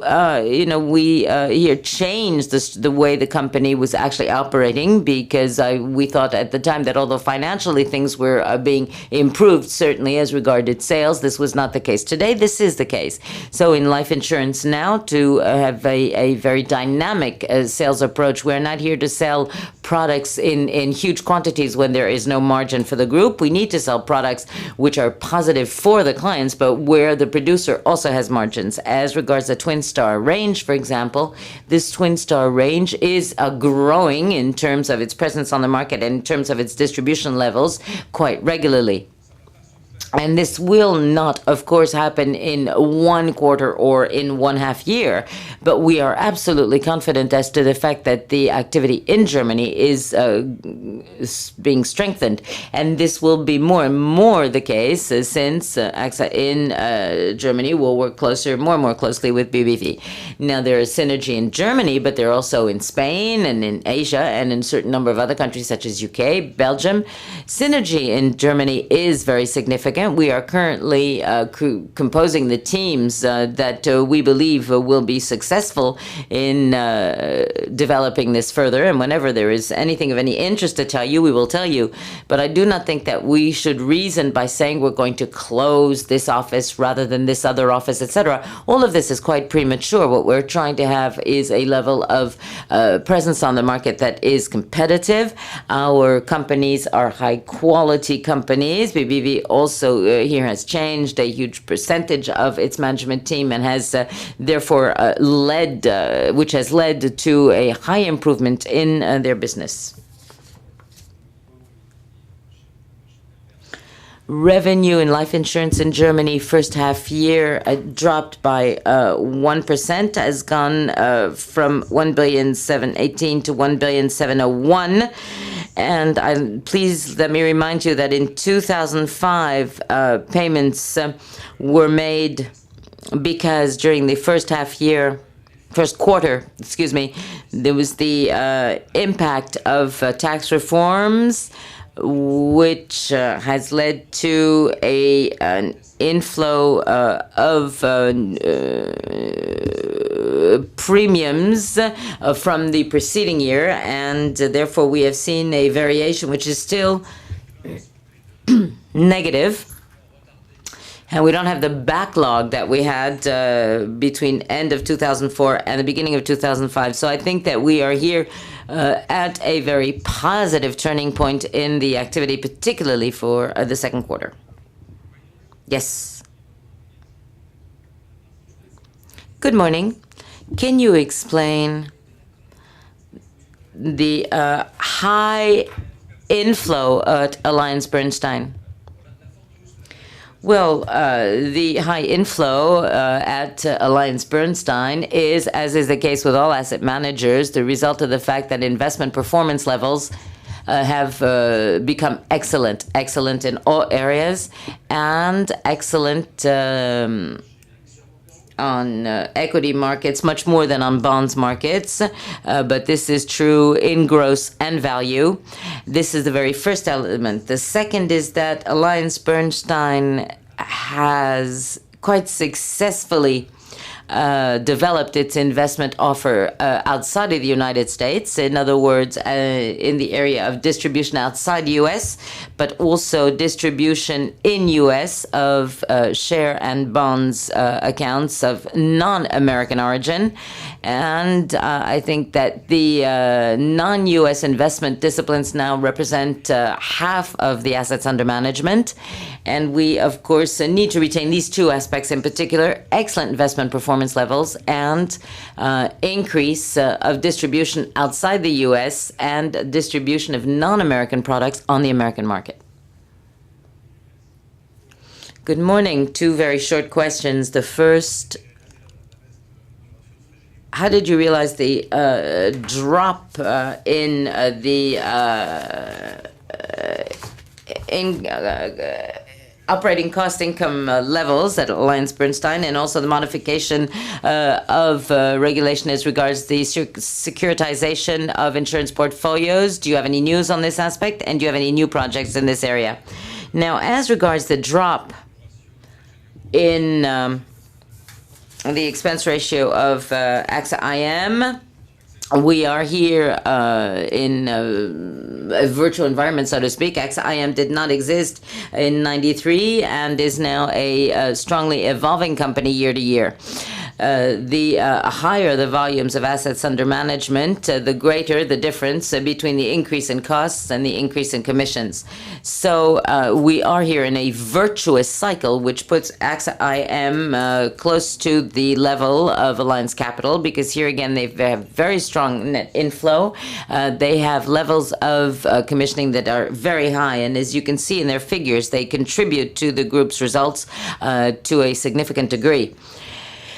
we here changed the way the company was actually operating, because we thought at the time that although financially things were being improved, certainly as regarded sales, this was not the case. Today, this is the case. So in life insurance now, to have a very dynamic sales approach, we're not here to sell products in huge quantities when there is no margin for the group. We need to sell products which are positive for the clients, but where the producer also has margins. As regards the Twin Star range, for example, this Twin Star range is growing in terms of its presence on the market and in terms of its distribution levels quite regularly. And this will not, of course, happen in 1 quarter or in 1/2 year, but we are absolutely confident as to the fact that the activity in Germany is being strengthened. And this will be more and more the case since AXA in Germany will work more and more closely with BBV. Now, there is synergy in Germany, but they're also in Spain and in Asia and in a certain number of other countries such as UK, Belgium. Synergy in Germany is very significant. We are currently composing the teams that we believe will be successful in developing this further. And whenever there is anything of any interest to tell you, we will tell you. But I do not think that we should reason by saying we're going to close this office rather than this other office, etc. All of this is quite premature. What we're trying to have is a level of presence on the market that is competitive. Our companies are high-quality companies. BBV also here has changed a huge percentage of its management team and has therefore which has led to a high improvement in their business. Revenue in life insurance in Germany first half year dropped by 1%, has gone from 1,718 to 1,701. And please let me remind you that in 2005, payments were made because during the first quarter, there was the impact of tax reforms, which has led to an inflow of premiums from the preceding year, and therefore we have seen a variation which is still negative. And we don't have the backlog that we had between end of 2004 and the beginning of 2005. So I think that we are here at a very positive turning point in the activity, particularly for the second quarter. Yes. Good morning. Can you explain the high inflow at AllianceBernstein? Well, the high inflow at AllianceBernstein is, as is the case with all asset managers, the result of the fact that investment performance levels have become excellent in all areas, and excellent on equity markets, much more than on bonds markets, but this is true in gross and value. This is the very first element. The second is that AllianceBernstein has quite successfully developed its investment offer outside of the United States. In other words, in the area of distribution outside the U.S., but also distribution in U.S. of share and bonds accounts of non-American origin. And I think that the non-U.S. investment disciplines now represent half of the assets under management. And we, of course, need to retain these two aspects in particular: excellent investment performance levels and increase of distribution outside the U.S. and distribution of non-American products on the American market. Good morning. Two very short questions. The first, how did you realize the drop in the operating cost income levels at AllianceBernstein, and also the modification of regulation as regards the securitization of insurance portfolios? Do you have any news on this aspect, and do you have any new projects in this area? Now, as regards the drop in the expense ratio of AXA IM, we are here in a virtual environment, so to speak. AXA IM did not exist in '93 and is now a strongly evolving company year to year. The higher the volumes of assets under management, the greater the difference between the increase in costs and the increase in commissions. So we are here in a virtuous cycle, which puts AXA IM close to the level of Alliance Capital, because here again they have very strong net inflow. They have levels of commissioning that are very high, and as you can see in their figures, they contribute to the group's results to a significant degree.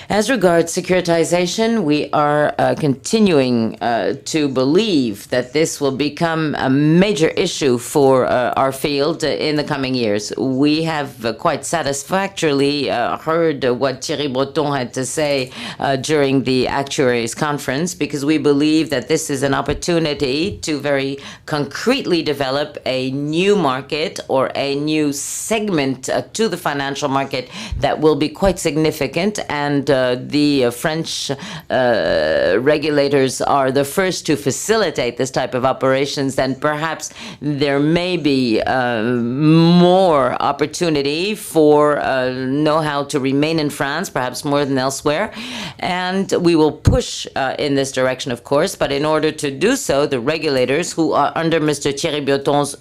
As regards securitization, we are continuing to believe that this will become a major issue for our field in the coming years. We have quite satisfactorily heard what Thierry Breton had to say during the actuaries conference, because we believe that this is an opportunity to very concretely develop a new market or a new segment to the financial market that will be quite significant, and the French regulators are the first to facilitate this type of operations, and perhaps there may be more opportunity for know-how to remain in France, perhaps more than elsewhere. And we will push in this direction, of course, but in order to do so, the regulators, who are under Mr. Thierry Breton's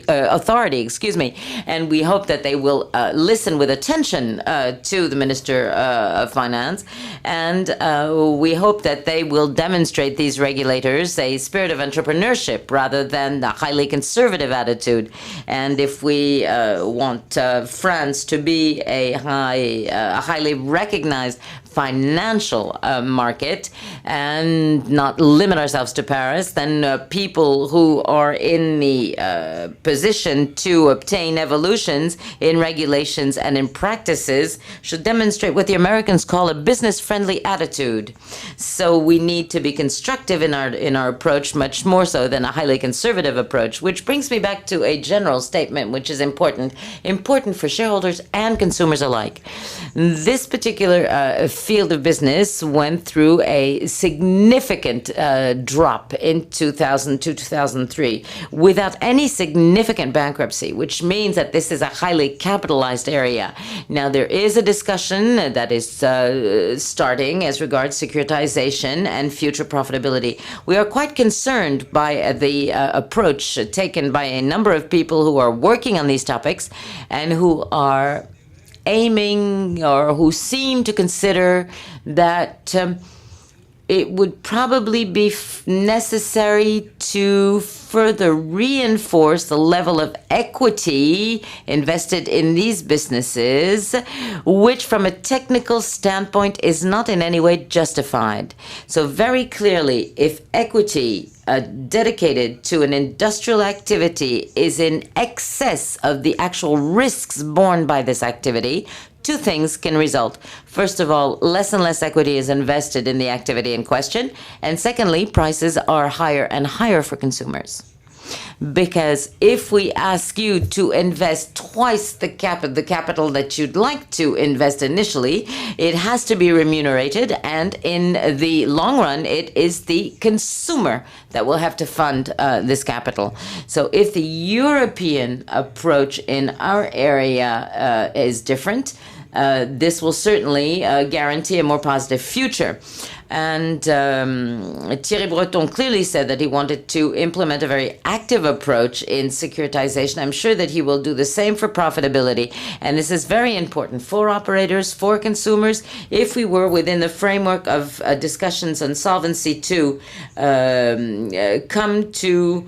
authority, and we hope that they will listen with attention to the Minister of Finance, and we hope that they will demonstrate, these regulators, a spirit of entrepreneurship rather than a highly conservative attitude. And if we want France to be a highly recognized financial market and not limit ourselves to Paris, then people who are in the position to obtain evolutions in regulations and in practices should demonstrate what the Americans call a business-friendly attitude. So we need to be constructive in our approach, much more so than a highly conservative approach, which brings me back to a general statement which is important for shareholders and consumers alike. This particular field of business went through a significant drop in 2002-2003 without any significant bankruptcy, which means that this is a highly capitalized area. Now, there is a discussion that is starting as regards securitization and future profitability. We are quite concerned by the approach taken by a number of people who are working on these topics and who are aiming or who seem to consider that it would probably be necessary to further reinforce the level of equity invested in these businesses, which from a technical standpoint is not in any way justified. So very clearly, if equity dedicated to an industrial activity is in excess of the actual risks borne by this activity, two things can result. First of all, less and less equity is invested in the activity in question. And secondly, prices are higher and higher for consumers. Because if we ask you to invest twice the capital that you'd like to invest initially, it has to be remunerated, and in the long run, it is the consumer that will have to fund this capital. So if the European approach in our area is different, this will certainly guarantee a more positive future. And Thierry Breton clearly said that he wanted to implement a very active approach in securitization. I'm sure that he will do the same for profitability. And this is very important for operators, for consumers. If we were within the framework of discussions on Solvency II, come to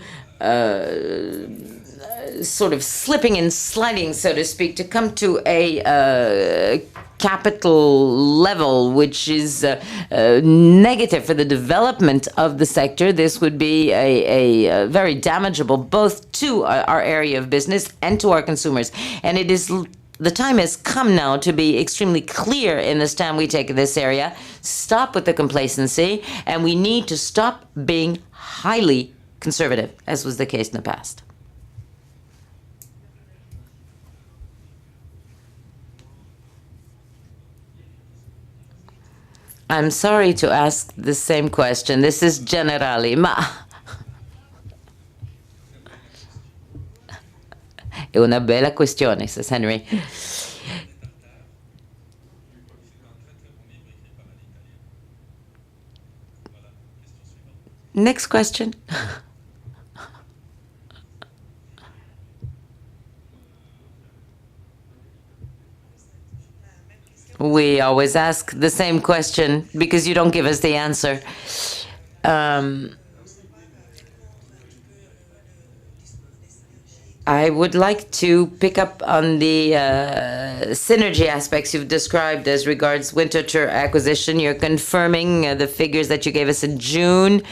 sort of slipping and sliding, so to speak, to come to a capital level which is negative for the development of the sector, this would be a very damageable both to our area of business and to our consumers. And it is the time has come now to be extremely clear in the stand we take in this area. Stop with the complacency, and we need to stop being highly conservative, as was the case in the past. I'm sorry to ask the same question. This is Generali. È una bella questione, says Henry. Next question. We always ask the same question because you don't give us the answer. I would like to pick up on the synergy aspects you've described as regards Winterthur acquisition. You're confirming the figures that you gave us in June.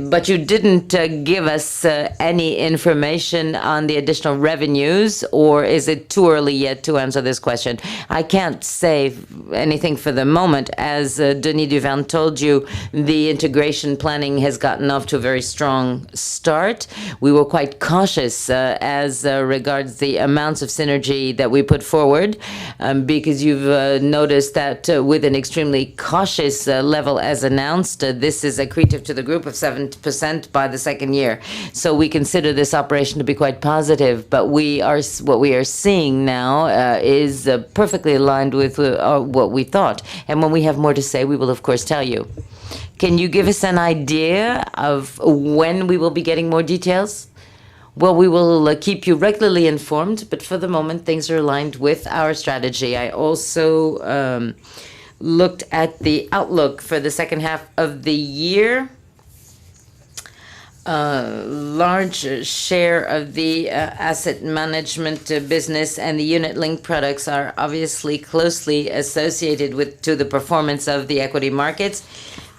But you didn't give us any information on the additional revenues, or is it too early yet to answer this question? I can't say anything for the moment. As Denis Duverne told you, the integration planning has gotten off to a very strong start. We were quite cautious as regards the amounts of synergy that we put forward, because you've noticed that with an extremely cautious level as announced, this is accretive to the group of 7% by the second year. So we consider this operation to be quite positive, but what we are seeing now is perfectly aligned with what we thought. And when we have more to say, we will of course tell you. Can you give us an idea of when we will be getting more details? Well, we will keep you regularly informed, but for the moment, things are aligned with our strategy. I also looked at the outlook for the second half of the year. Large share of the asset management business and the unit-linked products are obviously closely associated to the performance of the equity markets.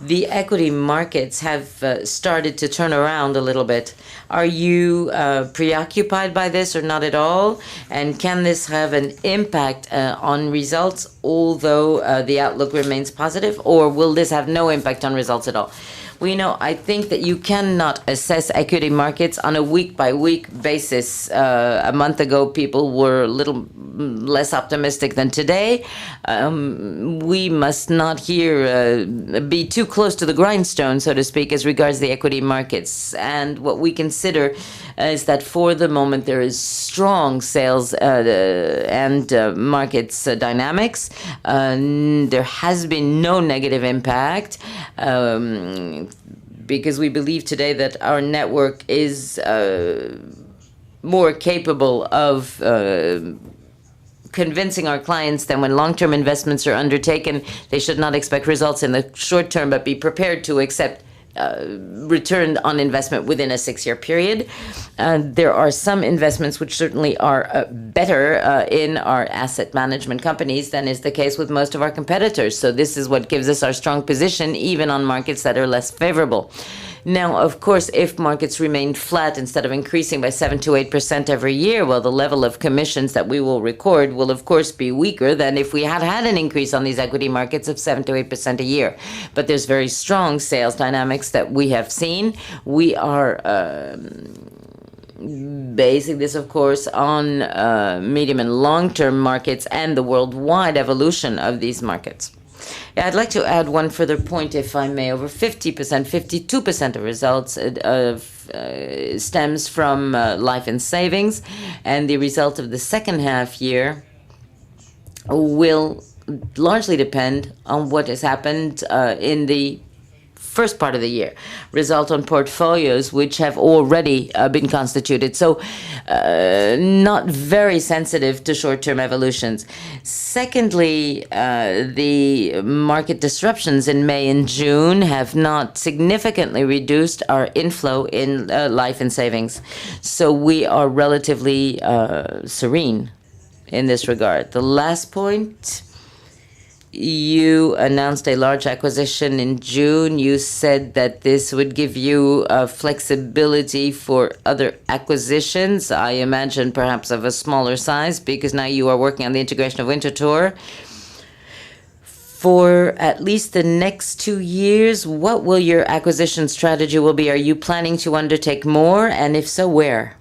The equity markets have started to turn around a little bit. Are you preoccupied by this or not at all? And can this have an impact on results, although the outlook remains positive? Or will this have no impact on results at all? Well, I think that you cannot assess equity markets on a week-by-week basis. A month ago, people were a little less optimistic than today. We must not here be too close to the grindstone, so to speak, as regards the equity markets. And what we consider is that for the moment there is strong sales and markets dynamics. There has been no negative impact. Because we believe today that our network is more capable of convincing our clients that when long-term investments are undertaken, they should not expect results in the short term, but be prepared to accept return on investment within a 6-year period. There are some investments which certainly are better in our asset management companies than is the case with most of our competitors. So this is what gives us our strong position, even on markets that are less favorable. Now, of course, if markets remain flat instead of increasing by 7 to 8% every year, well, the level of commissions that we will record will, of course, be weaker than if we had had an increase on these equity markets of 7 to 8% a year. But there's very strong sales dynamics that we have seen. We are basing this, of course, on medium and long-term markets and the worldwide evolution of these markets. Yeah, I'd like to add one further point, if I may. Over 50%, 52% of results stems from life and savings, and the result of the second half year will largely depend on what has happened in the first part of the year, result on portfolios which have already been constituted. So not very sensitive to short-term evolutions. Secondly, the market disruptions in May and June have not significantly reduced our inflow in life and savings. So we are relatively serene in this regard. The last point, you announced a large acquisition in June. You said that this would give you flexibility for other acquisitions. I imagine perhaps of a smaller size, because now you are working on the integration of Winterthur. For at least the next 2 years, what will your acquisition strategy will be? Are you planning to undertake more? And if so, where?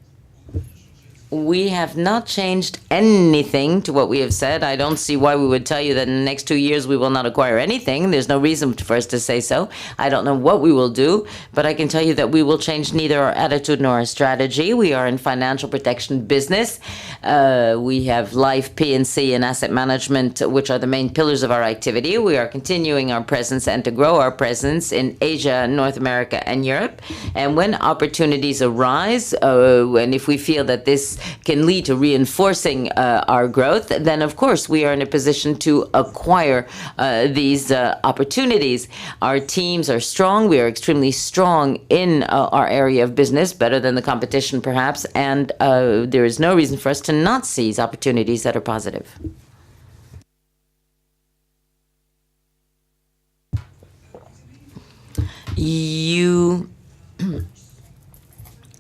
We have not changed anything to what we have said. I don't see why we would tell you that in the next 2 years we will not acquire anything. There's no reason for us to say so. I don't know what we will do, but I can tell you that we will change neither our attitude nor our strategy. We are in financial protection business. We have life, P&C, and asset management, which are the main pillars of our activity. We are continuing our presence and to grow our presence in Asia, North America, and Europe. And when opportunities arise, and if we feel that this can lead to reinforcing our growth, then of course we are in a position to acquire these opportunities. Our teams are strong. We are extremely strong in our area of business, better than the competition perhaps, and there is no reason for us to not seize opportunities that are positive. You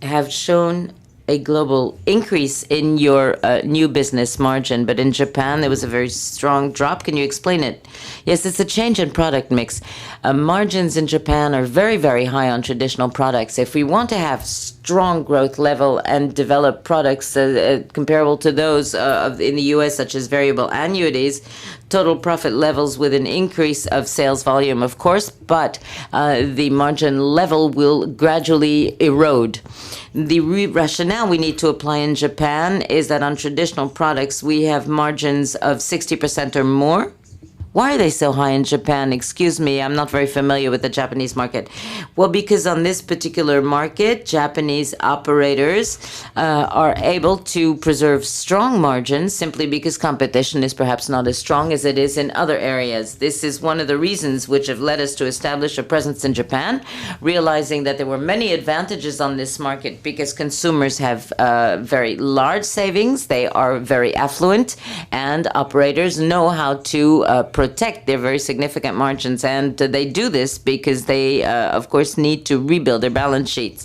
have shown a global increase in your new business margin, but in Japan there was a very strong drop. Can you explain it? Yes, it's a change in product mix. Margins in Japan are very, very high on traditional products. If we want to have strong growth level and develop products comparable to those in the US, such as variable annuities, total profit levels with an increase of sales volume, of course, but the margin level will gradually erode. The rationale we need to apply in Japan is that on traditional products, we have margins of 60% or more. Why are they so high in Japan? Excuse me, I'm not very familiar with the Japanese market. Well, because on this particular market, Japanese operators are able to preserve strong margins simply because competition is perhaps not as strong as it is in other areas. This is one of the reasons which have led us to establish a presence in Japan, realizing that there were many advantages on this market because consumers have very large savings, they are very affluent, and operators know how to protect their very significant margins. And they do this because they, of course, need to rebuild their balance sheets.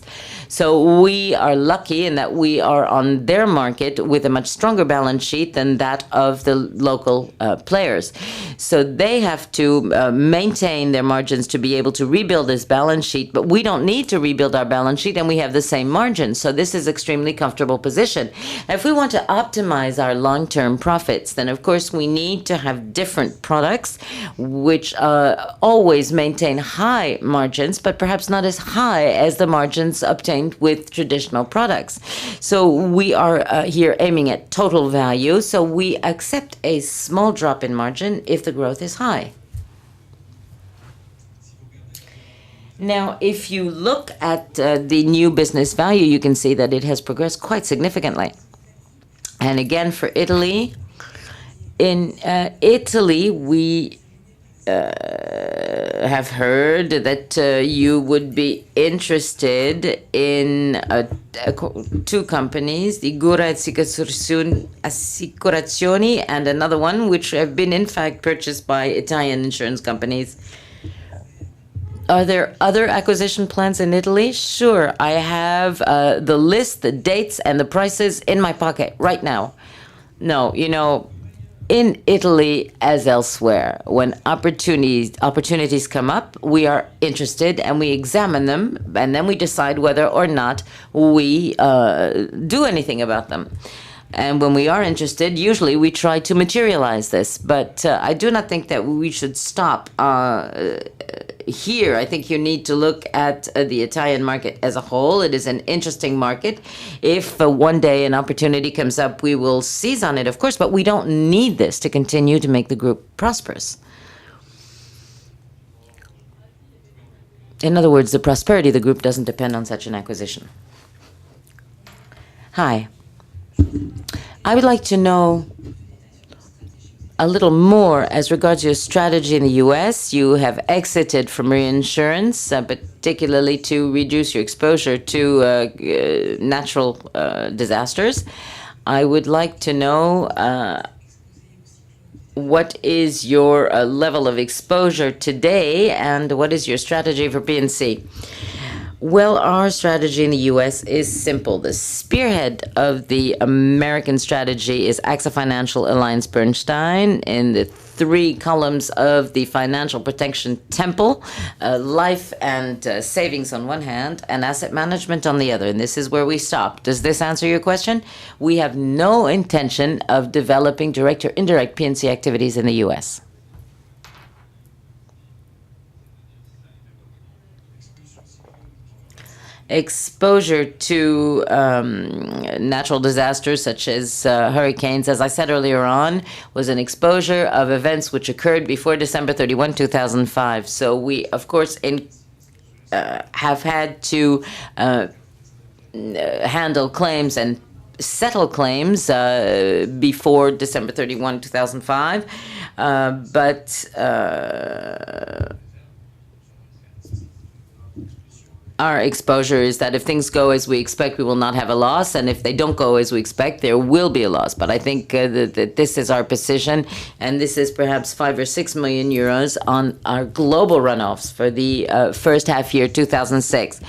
So we are lucky in that we are on their market with a much stronger balance sheet than that of the local players. So they have to maintain their margins to be able to rebuild this balance sheet, but we don't need to rebuild our balance sheet and we have the same margins. So this is extremely comfortable position. Now, if we want to optimize our long-term profits, then of course we need to have different products which always maintain high margins, but perhaps not as high as the margins obtained with traditional products. So we are here aiming at total value. So we accept a small drop in margin if the growth is high. Now, if you look at the new business value, you can see that it has progressed quite significantly. And again, for Italy, in Italy, we have heard that you would be interested in two companies, the Gura Assicurazioni and another one, which have been in fact purchased by Italian insurance companies. Are there other acquisition plans in Italy? Sure, I have the list, the dates, and the prices in my pocket right now. No, you know, in Italy, as elsewhere, when opportunities come up, we are interested and we examine them, and then we decide whether or not we do anything about them. And when we are interested, usually we try to materialize this. But I do not think that we should stop here. I think you need to look at the Italian market as a whole. It is an interesting market. If one day an opportunity comes up, we will seize on it, of course, but we don't need this to continue to make the group prosperous. In other words, the prosperity of the group doesn't depend on such an acquisition. Hi. I would like to know a little more as regards your strategy in the U.S. You have exited from reinsurance, particularly to reduce your exposure to natural disasters. I would like to know what is your level of exposure today and what is your strategy for P&C? Well, our strategy in the U.S. is simple. The spearhead of the American strategy is AXA Financial AllianceBernstein in the three columns of the financial protection temple, life and savings on one hand, and asset management on the other. And this is where we stop. Does this answer your question? We have no intention of developing direct or indirect P&C activities in the U.S. Exposure to natural disasters such as hurricanes, as I said earlier on, was an exposure of events which occurred before December 31, 2005. So we, of course, have had to handle claims and settle claims before December 31, 2005. Our exposure is that if things go as we expect, we will not have a loss, and if they don't go as we expect, there will be a loss. But I think that this is our position, and this is perhaps 5 or 6 million euros on our global runoffs for the first half year 2006.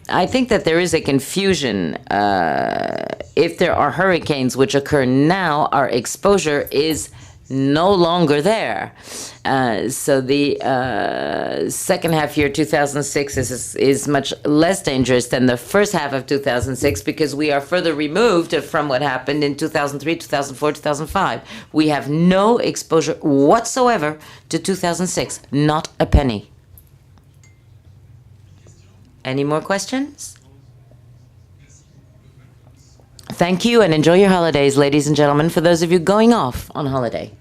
I think that there is a confusion. If there are hurricanes which occur now, our exposure is no longer there. So the second half year 2006 is much less dangerous than the first half of 2006 because we are further removed from what happened in 2003, 2004, 2005. We have no exposure whatsoever to 2006, not a penny. Any more questions? Thank you and enjoy your holidays, ladies and gentlemen, for those of you going off on holiday.